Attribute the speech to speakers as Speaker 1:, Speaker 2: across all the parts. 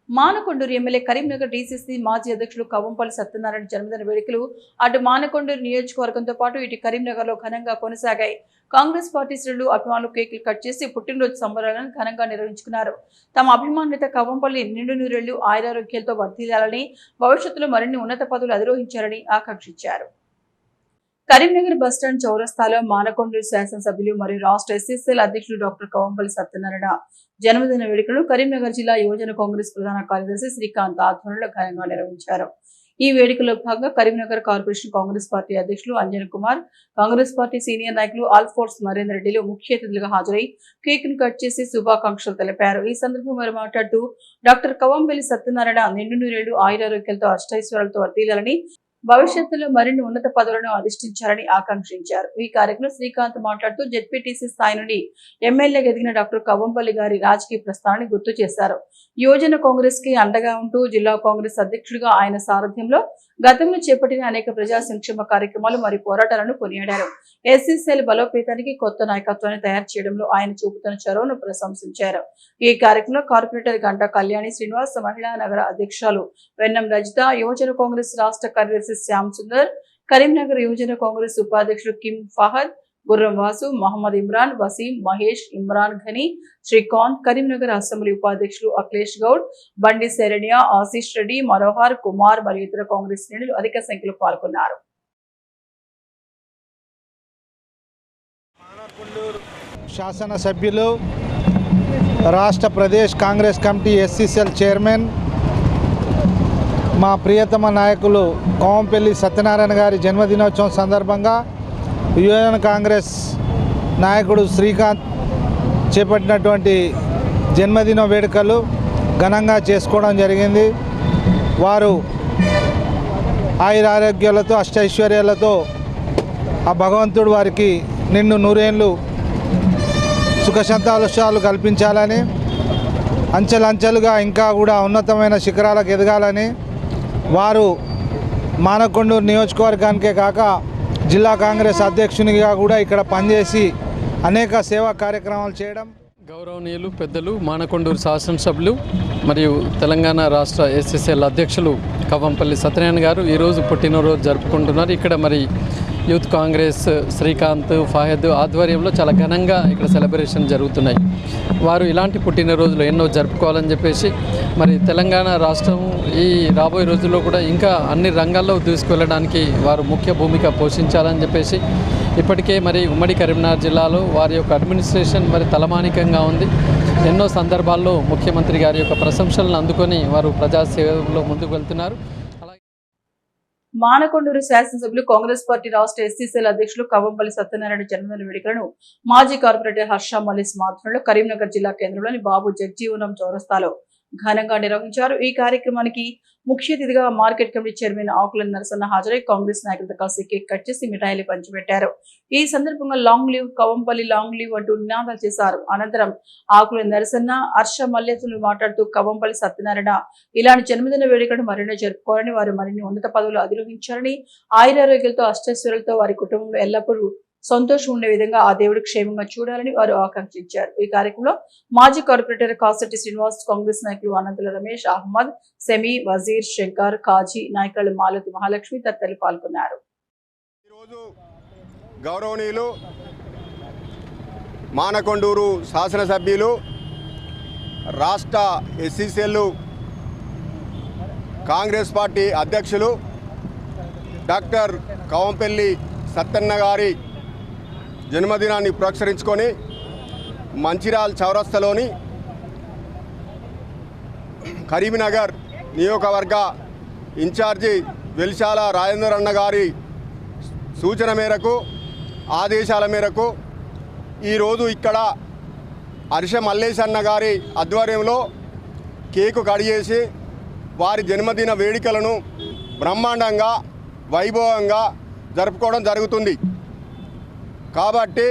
Speaker 1: Manakondur MLA Karimnagar DCC మాజీ అధ్యక్షులు కవ్వంపల్లి సత్యనారాయణ జన్మదిన వేడుకలు అటు మానకొండూరు నియోజకవర్గంతో పాటు ఇటు కరీంనగర్ లో ఘనంగా కొనసాగాయి. కాంగ్రెస్ పార్టీ శ్రేణులు అభిమానులు కేకులు కట్ చేసి పుట్టినరోజు సంబరాలను ఘనంగా నిర్వహించుకున్నారు. తమ అభిమానులతో కవ్వంపల్లి నిండు నూరేళ్లు ఆయురారోగ్యాలతో వర్ధిల్లాలని, భవిష్యత్తులో మరిన్ని ఉన్నత పదవులు అధిరోహించాలని ఆకాంక్షించారు. కరీంనగర్ బస్టాండ్ చౌరస్తాలో మానకొండూరు శాసనసభ్యులు మరియు రాష్ట్ర ఎస్సీసీఎల్ అధ్యక్షులు డాక్టర్ కవ్వంపల్లి సత్యనారాయణ జన్మదిన వేడుకలను కరీంనగర్ జిల్లా యువజన కాంగ్రెస్ ప్రధాన కార్యదర్శి శ్రీకాంత్ ఆధ్వర్యంలో ఘనంగా నిర్వహించారు. ఈ వేడుకలో భాగంగా కరీంనగర్ కార్పొరేషన్ కాంగ్రెస్ పార్టీ అధ్యక్షులు అంజన్ కుమార్, కాంగ్రెస్ పార్టీ సీనియర్ నాయకులు ఆల్ఫోర్స్ నరేందర్ రెడ్డిలు ముఖ్య అతిథులుగా హాజరై కేక్ను కట్ చేసి శుభాకాంక్షలు తెలిపారు. ఈ సందర్భంగా వారు మాట్లాడుతూ డాక్టర్ కవ్వంపల్లి సత్యనారాయణ నిండు నూరేళ్లు ఆయురారోగ్యాలతో అష్టైశ్వర్యాలతో వర్ధిల్లాలని, భవిష్యత్తులో మరిన్ని ఉన్నత పదవులను అధిష్ఠించాలని ఆకాంక్షించారు. ఈ కార్యక్రమంలో శ్రీకాంత్ మాట్లాడుతూ జెడ్పీటీసీ స్థాయి నుండి ఎమ్మెల్యేగా ఎదిగిన డాక్టర్ కవ్వంపల్లి గారి రాజకీయ ప్రస్థానాన్ని గుర్తు చేశారు. యువజన కాంగ్రెస్ కి అండగా ఉంటూ జిల్లా కాంగ్రెస్ అధ్యక్షుడిగా ఆయన సారథ్యంలో గతంలో చేపట్టిన అనేక ప్రజా సంక్షేమ కార్యక్రమాలు మరియు పోరాటాలను కొనియాడారు. ఎస్సీసీఎల్ బలోపేతానికి కొత్త నాయకత్వాన్ని తయారు చేయడంలో ఆయన చూపుతున్న చొరవను ప్రశంసించారు. ఈ కార్యక్రమంలో కార్పొరేటర్ గంటా కళ్యాణి శ్రీనివాస్, మహిళా నగర అధ్యక్షులు వెన్నం రజిత, యువజన కాంగ్రెస్ రాష్ట్ర కార్యదర్శి శ్యామ్ సుందర్, కరీంనగర్ యువజన కాంగ్రెస్ ఉపాధ్యక్షుడు కిమ్ ఫహద్, గుర్రం వాసు, మహమ్మద్ ఇమ్రాన్, వసీం, మహేష్, ఇమ్రాన్ ఘనీ, శ్రీకాంత్, కరీంనగర్ అసెంబ్లీ ఉపాధ్యక్షులు అఖిలేష్ గౌడ్, బండి శరణ్య, ఆశీష్ రెడ్డి, మనోహర్ కుమార్ మరియు ఇతర కాంగ్రెస్ శ్రేణులు అధిక సంఖ్యలో పాల్గొన్నారు.
Speaker 2: శాసనసభ్యులు, రాష్ట్ర Pradesh Congress committee SCCL chairman, మా ప్రియతమ నాయకులు కవ్వంపల్లి సత్యనారాయణ గారి జన్మదినోత్సవం సందర్భంగా యువజన కాంగ్రెస్ నాయకుడు శ్రీకాంత్ చేపట్టినటువంటి జన్మదిన వేడుకలు ఘనంగా చేసుకోవడం జరిగింది. వారు ఆయురారోగ్యాలతో అష్టైశ్వర్యాలతో ఆ భగవంతుడు వారికి నిండు నూరేళ్ళు సుఖ సంతోషాలు కల్పించాలని, అంచెలంచెలుగా ఇంకా కూడా ఉన్నతమైన శిఖరాలకు ఎదగాలని, వారు మానకొండూరు నియోజకవర్గానికే కాక జిల్లా కాంగ్రెస్ అధ్యక్షునిగా కూడా ఇక్కడ పనిచేసి అనేక సేవా కార్యక్రమాలు చేయడం.
Speaker 3: గౌరవనీయులు పెద్దలు మానకొండూరు శాసనసభ్యులు మరియు తెలంగాణ రాష్ట్ర ఎస్సీసీఎల్ అధ్యక్షులు కవ్వంపల్లి సత్యనారాయణ గారు ఈరోజు పుట్టినరోజు జరుపుకుంటున్నారు. ఇక్కడ మరి యూత్ కాంగ్రెస్ శ్రీకాంత్, ఫహద్ ఆధ్వర్యంలో చాలా ఘనంగా ఇక్కడ సెలబ్రేషన్ జరుగుతున్నాయి. వారు ఇలాంటి పుట్టినరోజులు ఎన్నో జరుపుకోవాలని చెప్పేసి మరి తెలంగాణ రాష్ట్రం ఈ రాబోయే రోజుల్లో కూడా ఇంకా అన్ని రంగాల్లో దూసుకెళ్ళడానికి వారు ముఖ్య భూమిక పోషించాలని చెప్పేసి ఇప్పటికే మరి ఉమ్మడి కరీంనగర్ జిల్లాలో వారి యొక్క అడ్మినిస్ట్రేషన్ మరి తలమానికంగా ఉంది. ఎన్నో సందర్భాల్లో ముఖ్యమంత్రి గారి యొక్క ప్రశంసలను అందుకొని వారు ప్రజాసేవలో ముందుకు వెళ్తున్నారు.
Speaker 1: మానకొండూరు శాసనసభ్యులు కాంగ్రెస్ పార్టీ రాష్ట్ర ఎస్సీసీఎల్ అధ్యక్షులు కవ్వంపల్లి సత్యనారాయణ జన్మదిన వేడుకలను మాజీ కార్పొరేటర్ హర్ష మల్లిస్ ఆధ్వర్యంలో కరీంనగర్ జిల్లా కేంద్రంలోని బాబు జగ్జీవనం చౌరస్తాలో ఘనంగా నిర్వహించారు. ఈ కార్యక్రమానికి ముఖ్య అతిథిగా మార్కెట్ కమిటీ చైర్మన్ ఆకుల నరసన్న హాజరై కాంగ్రెస్ నాయకులతో కలిసి కేక్ కట్ చేసి మిఠాయిలు పంచిపెట్టారు. ఈ సందర్భంగా long leave Kavvampalli, long leave అంటూ నినాదాలు చేశారు. అనంతరం ఆకుల నరసన్న, హర్ష మల్లేసులు మాట్లాడుతూ కవ్వంపల్లి సత్యనారాయణ ఇలాంటి జన్మదిన వేడుకలను మరిన్ని జరుపుకోవాలని, వారు మరిన్ని ఉన్నత పదవులు అధిరోహించాలని, ఆయురారోగ్యాలతో అష్టైశ్వర్యాలతో వారి కుటుంబంలో ఎల్లప్పుడూ సంతోషం ఉండే విధంగా ఆ దేవుడు క్షేమంగా చూడాలని వారు ఆకాంక్షించారు. ఈ కార్యక్రమంలో మాజీ కార్పొరేటర్ కాసెట్టి శ్రీనివాస్, కాంగ్రెస్ నాయకులు అనంతుల రమేష్, అహ్మద్, సెమీ, వజీర్, శంకర్, కాజీ, నాయకులు మాలతి మహాలక్ష్మి తదితరులు పాల్గొన్నారు.
Speaker 4: ఈరోజు గౌరవనీయులు మానకొండూరు శాసనసభ్యులు, రాష్ట్ర ఎస్సీసీఎల్ కాంగ్రెస్ పార్టీ అధ్యక్షులు డాక్టర్ కవ్వంపల్లి సత్తన్న గారి జన్మదినాన్ని పురస్కరించుకొని మంచిర్యాల చౌరస్తాలోని కరీంనగర్ నియోజకవర్గ ఇన్ఛార్జి వెలిశాల రాజేందర్ అన్న గారి సూచన మేరకు, ఆదేశాల మేరకు ఈరోజు ఇక్కడ హర్ష మల్లేష్ అన్న గారి ఆధ్వర్యంలో కేకు కట్ చేసి వారి జన్మదిన వేడుకలను బ్రహ్మాండంగా వైభవంగా జరుపుకోవడం జరుగుతుంది. కాబట్టి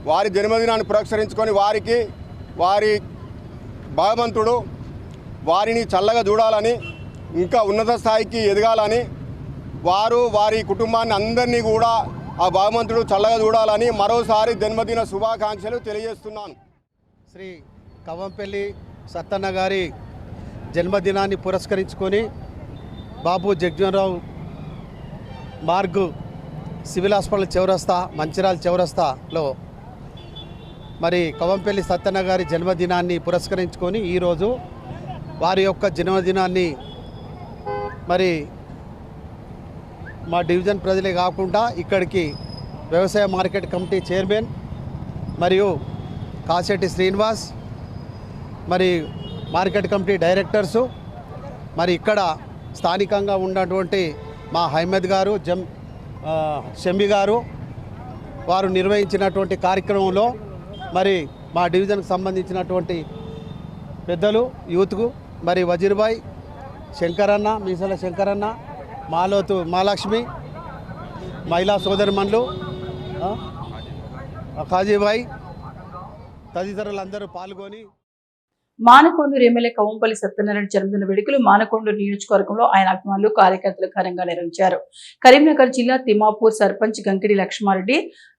Speaker 4: వారి జన్మదినాన్ని పురస్కరించుకొని వారి భగవంతుడు వారిని చల్లగా చూడాలని, ఇంకా ఉన్నత స్థాయికి ఎదగాలని, వారి కుటుంబాన్ని అందరినీ కూడా ఆ భగవంతుడు చల్లగా చూడాలని మరోసారి జన్మదిన శుభాకాంక్షలు తెలియజేస్తున్నాను.
Speaker 2: శ్రీ కవ్వంపల్లి
Speaker 5: సత్తన్న గారి జన్మదినాన్ని పురస్కరించుకొని బాబు జగ్జీవనరావు మార్గ్ సివిల్ హాస్పిటల్ చౌరస్తా మంచిర్యాల చౌరస్తాలో మరి కవంపల్లి సత్తన్న గారి జన్మదినాన్ని పురస్కరించుకొని ఈరోజు వారి యొక్క జన్మదినాన్ని మరి మా డివిజన్ ప్రజలే కాకుండా ఇక్కడికి వ్యవసాయ మార్కెట్ కమిటీ చైర్మన్ మరియు కాశెట్టి శ్రీనివాస్ మరి మార్కెట్ కమిటీ డైరెక్టర్సు మరి ఇక్కడ స్థానికంగా ఉన్నటువంటి మా హైమద్ గారు షంబి గారు వారు నిర్వహించినటువంటి కార్యక్రమంలో మరి మా డివిజన్కి సంబంధించినటువంటి పెద్దలు యూత్కు మరి వజీర్బాయ్ శంకరన్న మీసాల శంకరన్న మాలోతు మహాలక్ష్మి మహిళా సోదరిమణులు ఖాజీబాయ్ తదితరులందరూ పాల్గొని
Speaker 1: మానకొండూరు ఎమ్మెల్యే కవంపల్లి సత్యనారాయణ జన్మదిన వేడుకలు మానకొండూరు నియోజకవర్గంలో ఆయన అభిమానులు కార్యకర్తలు ఘనంగా నిర్వహించారు. కరీంనగర్ జిల్లా తిమ్మాపూర్ సర్పంచ్ గంకిడి లక్ష్మారెడ్డి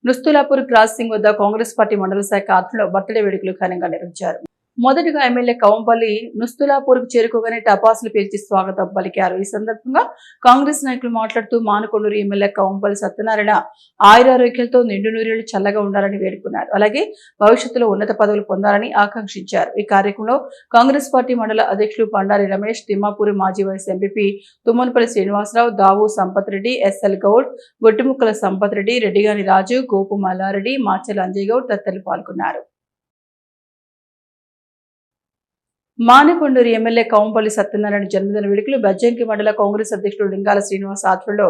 Speaker 1: నుస్తులాపూర్ క్రాసింగ్ వద్ద కాంగ్రెస్ పార్టీ మండల శాఖ ఆధ్వర్యంలో బర్త్డే వేడుకలు ఘనంగా నిర్వహించారు. మొదటగా ఎమ్మెల్యే కవంపల్లి నుస్తులాపూర్కు చేరుకోగానే టపాసులు పేల్చి స్వాగతం పలికారు. ఈ సందర్భంగా కాంగ్రెస్ నాయకులు మాట్లాడుతూ మానకొండూరు ఎమ్మెల్యే కవంపల్లి సత్యనారాయణ ఆయురారోగ్యాలతో నిండు నూరేళ్లు చల్లగా ఉండాలని వేడుకున్నారు. అలాగే భవిష్యత్తులో ఉన్నత పదవులు పొందాలని ఆకాంక్షించారు. ఈ కార్యక్రమంలో కాంగ్రెస్ పార్టీ మండల అధ్యక్షులు బండారి రమేష్, తిమ్మాపూర్ మాజీ vice MP Tummanapalli Srinivasarao, Davu Sampath Reddy, SL Goud, Gottimukkala Sampath Reddy, Reddigani Raju, Gopu Mallareddy, Machela Anjay Goud తదితరులు పాల్గొన్నారు. మానకొండూరు ఎమ్మెల్యే కవంపల్లి సత్యనారాయణ జన్మదిన వేడుకలు బజ్జంకి మండల కాంగ్రెస్ అధ్యక్షుడు లింగాల శ్రీనివాస్ ఆధ్వర్యంలో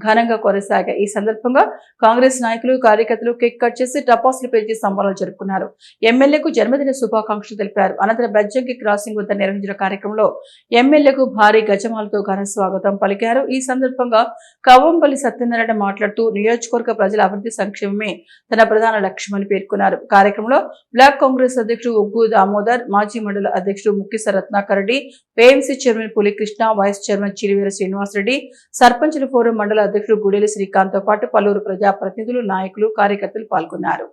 Speaker 1: ఘనంగా కొనసాగాయి. ఈ సందర్భంగా కాంగ్రెస్ నాయకులు కార్యకర్తలు కేక్ కట్ చేసి టపాసులు పేల్చి సంబరాలు జరుపుకున్నారు. ఎమ్మెల్యేకు జన్మదిన శుభాకాంక్షలు తెలిపారు. అనంతరం బజ్జంకి క్రాసింగ్ వద్ద నిర్వహించిన కార్యక్రమంలో ఎమ్మెల్యేకు భారీ గజమాలతో ఘన స్వాగతం పలికారు. ఈ సందర్భంగా కవంపల్లి సత్యనారాయణ మాట్లాడుతూ నియోజకవర్గ ప్రజల అభివృద్ధి సంక్షేమమే తన ప్రధాన లక్ష్యమని పేర్కొన్నారు. కార్యక్రమంలో బ్లాక్ కాంగ్రెస్ అధ్యక్షుడు ఉగ్గు దామోదర్, మాజీ మండల అధ్యక్షుడు Mukkisa Ratnakar Reddy, AMC chairman Pulikrishna, vice chairman Chirivera Srinivasareddy, సర్పంచుల ఫోరం మండల అధ్యక్షుడు గుడేలి శ్రీకాంత్ తో పాటు పలువురు ప్రజాప్రతినిధులు, నాయకులు, కార్యకర్తలు పాల్గొన్నారు.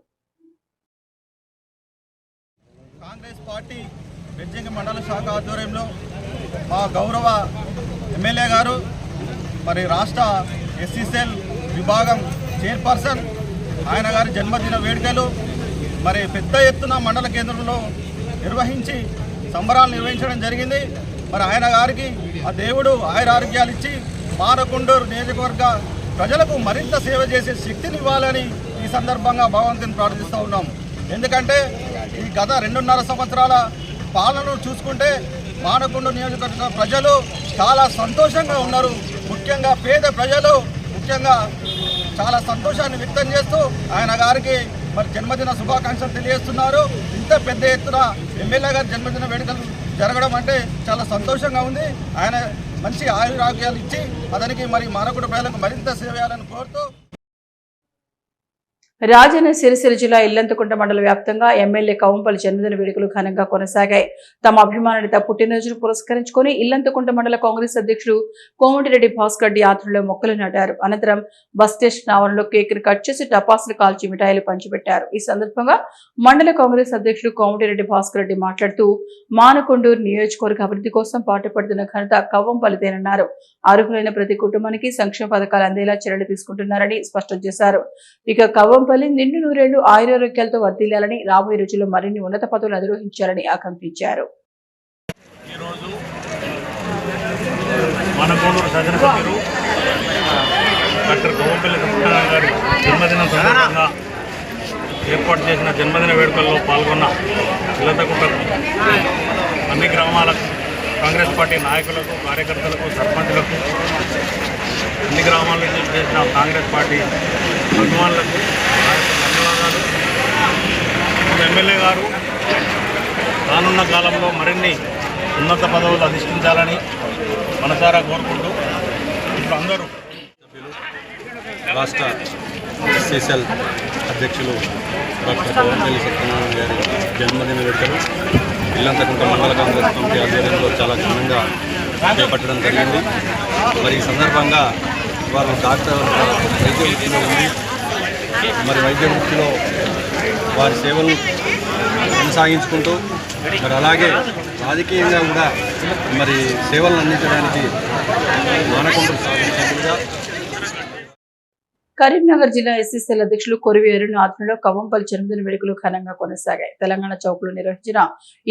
Speaker 5: కాంగ్రెస్ పార్టీ బెజ్జంకి మండల శాఖ ఆధ్వర్యంలో మా గౌరవ ఎమ్మెల్యే గారు మరి రాష్ట్ర ఎస్సీసెల్ విభాగం చైర్పర్సన్ ఆయన గారి జన్మదిన వేడుకలు మరి పెద్ద ఎత్తున మండల కేంద్రంలో నిర్వహించి సంబరాలు నిర్వహించడం జరిగింది. మరి ఆయన గారికి ఆ దేవుడు ఆయురారోగ్యాలు ఇచ్చి మానకొండూరు నియోజకవర్గ ప్రజలకు మరింత సేవ చేసే శక్తిని ఇవ్వాలని ఈ సందర్భంగా భగవంతుని ప్రార్థిస్తూ ఉన్నాం. ఎందుకంటే ఈ గత 2.5 సంవత్సరాల పాలనను చూసుకుంటే మానకొండూరు నియోజకవర్గ ప్రజలు చాలా సంతోషంగా ఉన్నారు. ముఖ్యంగా పేద ప్రజలు ముఖ్యంగా చాలా సంతోషాన్ని వ్యక్తం చేస్తూ ఆయన గారికి మరి జన్మదిన శుభాకాంక్షలు తెలియజేస్తున్నారు. ఇంత పెద్ద ఎత్తున ఎమ్మెల్యే గారి జన్మదిన వేడుకలు జరగడం అంటే చాలా సంతోషంగా ఉంది. ఆయన మంచి ఆయురారోగ్యాలు ఇచ్చి అతనికి మరి మానకొండ ప్రజలకు మరింత సేవ చేయాలని కోరుతూ
Speaker 1: రాజన్న సిరిసిల్ల జిల్లా ఇల్లంతకుంట మండల వ్యాప్తంగా ఎమ్మెల్యే కవంపల్లి జన్మదిన వేడుకలు ఘనంగా కొనసాగాయి. తమ అభిమానుడిత పుట్టినరోజును పురస్కరించుకుని ఇల్లంతకుంట మండల కాంగ్రెస్ అధ్యక్షుడు కోమటిరెడ్డి భాస్కర్ రెడ్డి ఆధ్వర్యంలో మొక్కలు నాటారు. అనంతరం బస్ స్టేషన్ ఆవరణలో కేక్ కట్ చేసి టపాసులు కాల్చి మిఠాయిలు పంచిపెట్టారు. ఈ సందర్భంగా మండల కాంగ్రెస్ అధ్యక్షుడు కోమటిరెడ్డి భాస్కర్ రెడ్డి మాట్లాడుతూ మానకొండూరు నియోజకవర్గ అభివృద్ధి కోసం పాటుపడుతున్న ఘనత కవంపల్లిదేనన్నారు. అర్హులైన ప్రతి కుటుంబానికి సంక్షేమ పథకాలు అందేలా చర్యలు తీసుకుంటున్నారని స్పష్టం చేశారు. ఇక కవంపల్లి నిండు నూరేళ్లు ఆయురారోగ్యాలతో వర్ధిల్లాలని, రాబోయే రోజుల్లో మరిన్ని ఉన్నత పదవులు అధిరోహించాలని ఆకాంక్షించారు.
Speaker 6: ఈరోజు మానకొండూరు శాసనసభ్యులు డాక్టర్ కవంపల్లి సత్యనారాయణ గారి జన్మదినం సందర్భంగా ఏర్పాటు చేసిన జన్మదిన వేడుకల్లో పాల్గొన్న ఇల్లంతకుంట అన్ని గ్రామాలకు కాంగ్రెస్ పార్టీ నాయకులకు, కార్యకర్తలకు, సర్పంచులకు, అన్ని గ్రామాల నుంచి చేసిన కాంగ్రెస్ పార్టీ అభిమానులకు ధన్యవాదాలు. ఎమ్మెల్యే గారు రానున్న కాలంలో మరిన్ని ఉన్నత పదవులు అధిష్ఠించాలని మనసారా కోరుకుంటూ ఇప్పుడు అందరూ
Speaker 7: రాష్ట్ర ఎస్సీసెల్ అధ్యక్షులు డాక్టర్ కవంపల్లి సత్యనారాయణ గారి జన్మదిన వేడుకలు ఇల్లంతకుంట మండల కాంగ్రెస్ కమిటీ ఆధ్వర్యంలో చాలా ఘనంగా చేపట్టడం జరిగింది. మరి ఈ సందర్భంగా వారు డాక్టర్ వైద్య వృత్తిలో ఉంది. మరి వైద్య వృత్తిలో వారి సేవలు కొనసాగించుకుంటూ మరి అలాగే రాజకీయంగా కూడా మరి సేవలను అందించడానికి మానకొండూరు శాసనసభ్యులుగా
Speaker 1: కరీంనగర్ జిల్లా ఎస్సీసీఎల్ అధ్యక్షులు కొరివి అరుణ్ ఆధ్వర్యంలో కవ్వంపల్లి జన్మదిన వేడుకలు ఘనంగా కొనసాగాయి. తెలంగాణ చౌక్లో నిర్వహించిన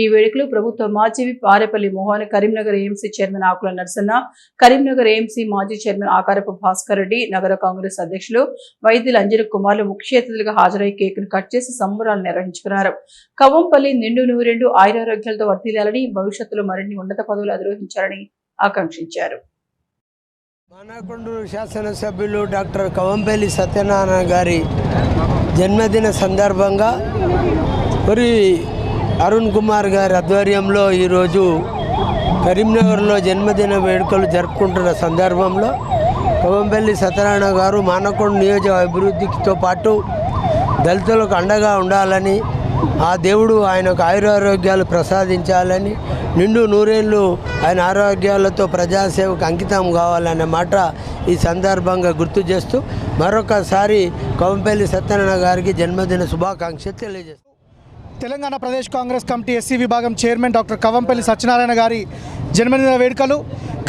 Speaker 1: ఈ వేడుకలు ప్రభుత్వ మాజీ పారేపల్లి మోహన్, కరీంనగర్ ఏఎంసీ చైర్మన్ ఆకుల నరసన్న, కరీంనగర్ ఏఎంసీ మాజీ చైర్మన్ ఆకారపు భాస్కర్ రెడ్డి, నగర కాంగ్రెస్ అధ్యక్షులు వైద్యులు అంజన్ కుమార్లు ముఖ్య అతిథులుగా హాజరై కేకును కట్ చేసి సంబరాలు నిర్వహించుకున్నారు. కవ్వంపల్లి నిండు నూరెండు ఆయురారోగ్యాలతో వర్ధిల్లాలని, భవిష్యత్తులో మరిన్ని ఉన్నత పదవులు అధిరోహించాలని ఆకాంక్షించారు.
Speaker 8: మానకొండూరు శాసనసభ్యులు డాక్టర్ కవంపల్లి సత్యనారాయణ గారి జన్మదిన సందర్భంగా మరి అరుణ్ కుమార్ గారి ఆధ్వర్యంలో ఈరోజు కరీంనగర్లో జన్మదిన వేడుకలు జరుపుకుంటున్న సందర్భంలో కవంపల్లి సత్యనారాయణ గారు మానకొండ నియోజక అభివృద్ధితో పాటు దళితులకు అండగా ఉండాలని, ఆ దేవుడు ఆయనకు ఆయురారోగ్యాలు ప్రసాదించాలని, నిండు నూరేళ్ళు ఆయన ఆరోగ్యాలతో ప్రజాసేవకు అంకితం కావాలనే మాట ఈ సందర్భంగా గుర్తు చేస్తూ మరొకసారి కవంపల్లి సత్యనారాయణ గారికి జన్మదిన శుభాకాంక్షలు తెలియజేస్తాం.
Speaker 2: తెలంగాణ ప్రదేశ్ కాంగ్రెస్ కమిటీ ఎస్సీ విభాగం చైర్మన్ డాక్టర్ కవంపల్లి సత్యనారాయణ గారి జన్మదిన వేడుకలు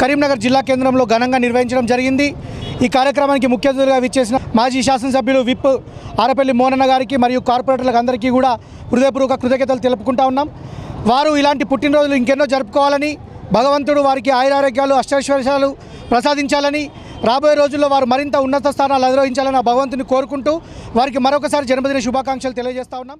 Speaker 2: కరీంనగర్ జిల్లా కేంద్రంలో ఘనంగా నిర్వహించడం జరిగింది. ఈ కార్యక్రమానికి ముఖ్య అతిథులుగా విచ్చేసిన మాజీ శాసనసభ్యులు విప్ ఆరపల్లి మోహనన్న గారికి మరియు కార్పొరేటర్లకు అందరికీ కూడా హృదయపూర్వక కృతజ్ఞతలు తెలుపుకుంటా ఉన్నాం. వారు ఇలాంటి పుట్టినరోజులు ఇంకెన్నో జరుపుకోవాలని, భగవంతుడు వారికి ఆయురారోగ్యాలు అష్టైశ్వర్యాలు ప్రసాదించాలని, రాబోయే రోజుల్లో వారు మరింత ఉన్నత స్థానాలు అధిరోహించాలని ఆ భగవంతుని కోరుకుంటూ వారికి మరొకసారి జన్మదిన శుభాకాంక్షలు తెలియజేస్తా ఉన్నాం.